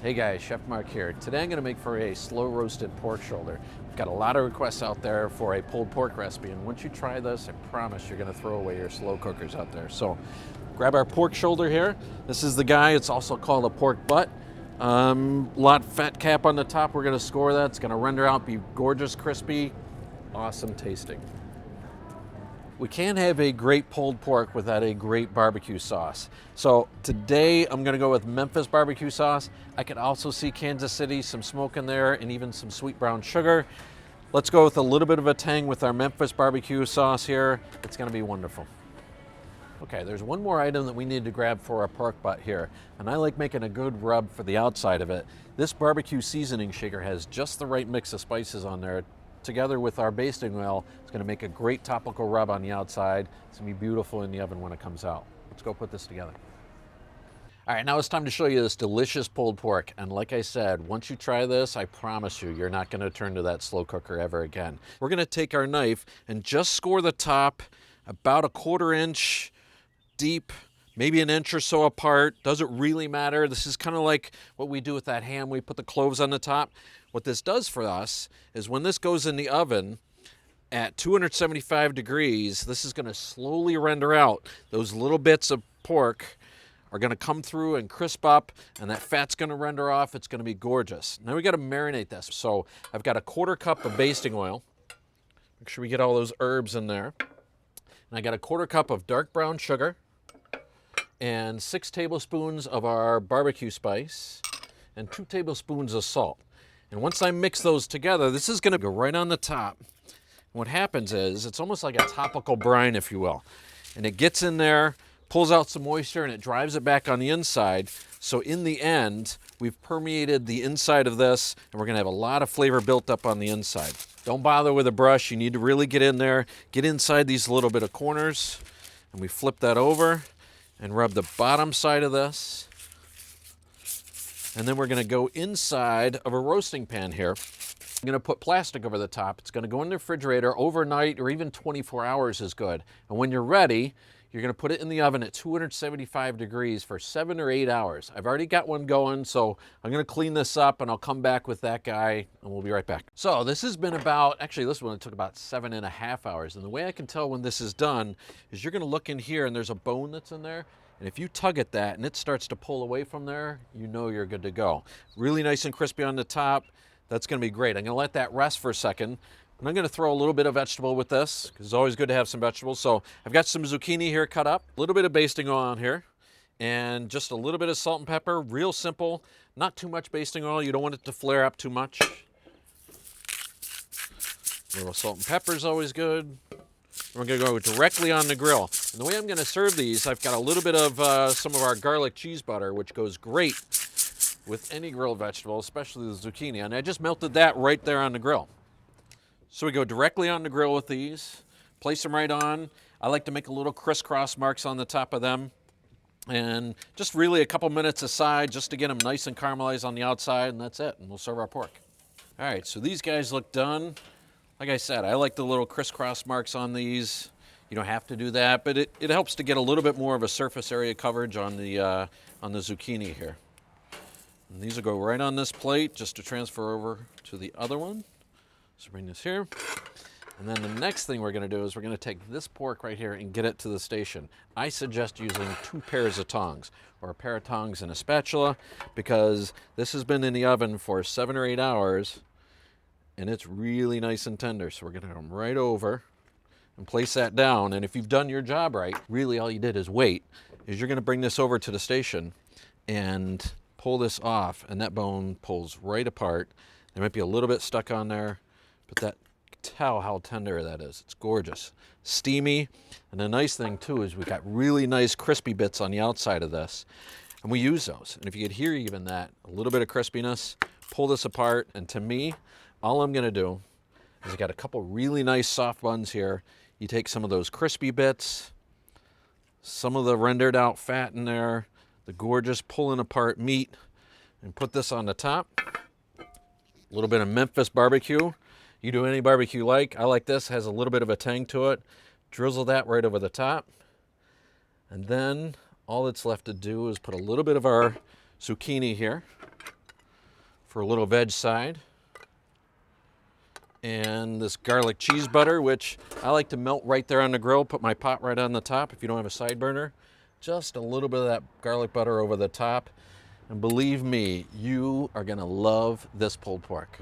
Hey guys, Chef Mark here. Today I'm going to make for a slow roasted pork shoulder. We've got a lot of requests out there for a pulled pork recipe, and once you try this, I promise you're going to throw away your slow cookers out there. So grab our pork shoulder here. This is the guy, it's also called a pork butt. Lot fat cap on the top, we're going to score that. It's going to render out, be gorgeous, crispy, awesome tasting. We can't have a great pulled pork without a great barbecue sauce. So today I'm gonna go with Memphis barbecue sauce. I could also see Kansas City, some smoke in there, and even some sweet brown sugar. Let's go with a little bit of a tang with our Memphis barbecue sauce here. It's gonna be wonderful. Okay, there's one more item that we need to grab for our pork butt here, and I like making a good rub for the outside of it. This barbecue seasoning shaker has just the right mix of spices on there. Together with our basting oil, it's going to make a great topical rub on the outside. It's going to be beautiful in the oven when it comes out. Let's go put this together. All right, now it's time to show you this delicious pulled pork. And like I said, once you try this, I promise you, you're not going to turn to that slow cooker ever again. We're going to take our knife and just score the top about 1/4 inch deep, maybe an inch or so apart. Doesn't really matter. This is kind of like what we do with that ham. We put the cloves on the top. What this does for us is when this goes in the oven at 275 degrees, this is going to slowly render out. Those little bits of pork are going to come through and crisp up, and that fat's going to render off. It's going to be gorgeous. Now we got to marinate this. So I've got 1/4 cup of basting oil. Make sure we get all those herbs in there. And I got 1/4 cup of dark brown sugar and 6 tablespoons of our barbecue spice and 2 tablespoons of salt. And once I mix those together, this is going to go right on the top. And what happens is it's almost like a topical brine, if you will. And it gets in there, pulls out some moisture, and it drives it back on the inside. So in the end, we've permeated the inside of this, and we're going to have a lot of flavor built up on the inside. Don't bother with a brush. You need to really get in there, get inside these little bit of corners, and we flip that over and rub the bottom side of this. And then we're going to go inside of a roasting pan here. I'm going to put plastic over the top. It's going to go in the refrigerator overnight, or even 24 hours is good. And when you're ready, you're going to put it in the oven at 275 degrees for 7 or 8 hours. I've already got one going, so I'm going to clean this up and I'll come back with that guy and we'll be right back. So this has been about, actually this one took about 7.5 hours. And the way I can tell when this is done is you're going to look in here and there's a bone that's in there. And if you tug at that and it starts to pull away from there, you know you're good to go. Really nice and crispy on the top. That's going to be great. I'm going to let that rest for a second. And I'm going to throw a little bit of vegetable with this, because it's always good to have some vegetables. So I've got some zucchini here cut up, a little bit of basting oil on here, and just a little bit of salt and pepper. Real simple. Not too much basting oil. You don't want it to flare up too much. A little salt and pepper is always good. We're going to go directly on the grill. And the way I'm going to serve these, I've got a little bit of some of our garlic cheese butter, which goes great with any grilled vegetable, especially the zucchini. And I just melted that right there on the grill. So we go directly on the grill with these, place them right on. I like to make a little crisscross marks on the top of them. And just really a couple minutes aside just to get them nice and caramelized on the outside, and that's it. And we'll serve our pork. All right, so these guys look done. Like I said, I like the little crisscross marks on these. You don't have to do that, but it helps to get a little bit more of a surface area coverage on the zucchini here. And these will go right on this plate just to transfer over to the other one. So bring this here. And then the next thing we're going to do is we're going to take this pork right here and get it to the station. I suggest using 2 pairs of tongs, or a pair of tongs and a spatula, because this has been in the oven for 7 or 8 hours. And it's really nice and tender. So we're going to come right over and place that down. And if you've done your job right, really all you did is wait, is you're going to bring this over to the station and pull this off, and that bone pulls right apart. There might be a little bit stuck on there, but that, tell how tender that is. It's gorgeous. Steamy. And the nice thing too is we've got really nice crispy bits on the outside of this. And we use those. And if you could hear even that, a little bit of crispiness, pull this apart. And to me, all I'm going to do is I got a couple really nice soft buns here. You take some of those crispy bits, some of the rendered out fat in there, the gorgeous pulling apart meat, and put this on the top. A little bit of Memphis barbecue. You do any barbecue you like. I like this, has a little bit of a tang to it. Drizzle that right over the top. And then all that's left to do is put a little bit of our zucchini here. for a little veg side. And this garlic cheese butter, which I like to melt right there on the grill, put my pot right on the top if you don't have a side burner. Just a little bit of that garlic butter over the top. And believe me, you are gonna love this pulled pork.